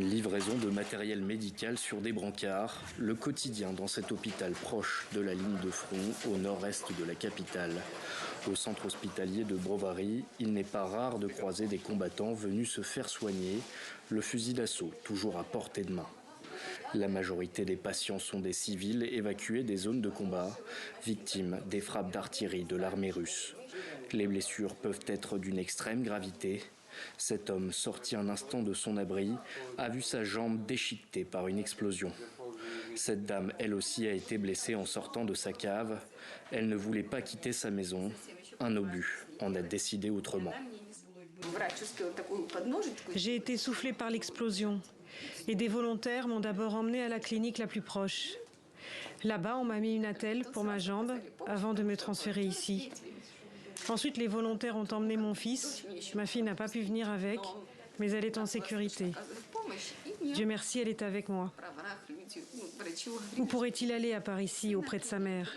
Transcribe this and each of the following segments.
Livraison de matériel médical sur des brancards, le quotidien dans cet hôpital proche de la ligne de front au nord-est de la capitale. Au centre hospitalier de Brovary, il n'est pas rare de croiser des combattants venus se faire soigner, le fusil d'assaut toujours à portée de main. La majorité des patients sont des civils évacués des zones de combat, victimes des frappes d'artillerie de l'armée russe. Les blessures peuvent être d'une extrême gravité. Cet homme, sorti un instant de son abri, a vu sa jambe déchiquetée par une explosion. Cette dame, elle aussi, a été blessée en sortant de sa cave. Elle ne voulait pas quitter sa maison. Un obus en a décidé autrement. J'ai été soufflée par l'explosion et des volontaires m'ont d'abord emmenée à la clinique la plus proche. Là-bas, on m'a mis une attelle pour ma jambe avant de me transférer ici. Ensuite, les volontaires ont emmené mon fils. Ma fille n'a pas pu venir avec, mais elle est en sécurité. Dieu merci, elle est avec moi. Où pourrait-il aller à part ici, auprès de sa mère?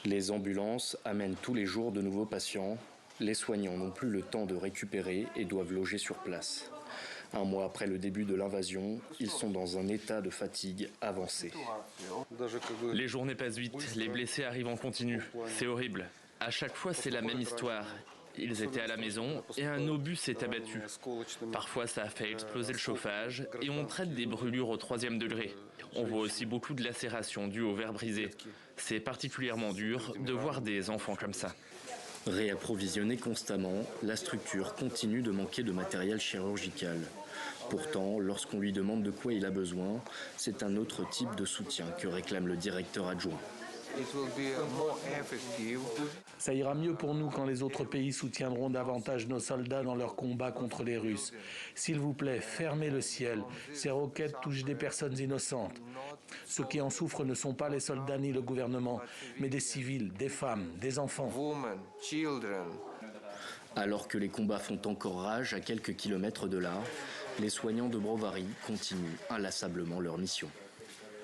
Les ambulances amènent tous les jours de nouveaux patients. Les soignants n'ont plus le temps de récupérer et doivent loger sur place. Un mois après le début de l'invasion, ils sont dans un état de fatigue avancé. Les journées passent vite, les blessés arrivent en continu. C'est horrible. À chaque fois, c'est la même histoire. Ils étaient à la maison et un obus s'est abattu. Parfois, ça a fait exploser le chauffage et on traite des brûlures au 3e degré. On voit aussi beaucoup de lacérations dues aux verres brisés. C'est particulièrement dur de voir des enfants comme ça. Réapprovisionnée constamment, la structure continue de manquer de matériel chirurgical. Pourtant, lorsqu'on lui demande de quoi il a besoin, c'est un autre type de soutien que réclame le directeur adjoint. Ça ira mieux pour nous quand les autres pays soutiendront davantage nos soldats dans leur combat contre les Russes. S'il vous plaît, fermez le ciel. Ces roquettes touchent des personnes innocentes. Ceux qui en souffrent ne sont pas les soldats ni le gouvernement, mais des civils, des femmes, des enfants. Alors que les combats font encore rage à quelques kilomètres de là, les soignants de Brovary continuent inlassablement leur mission.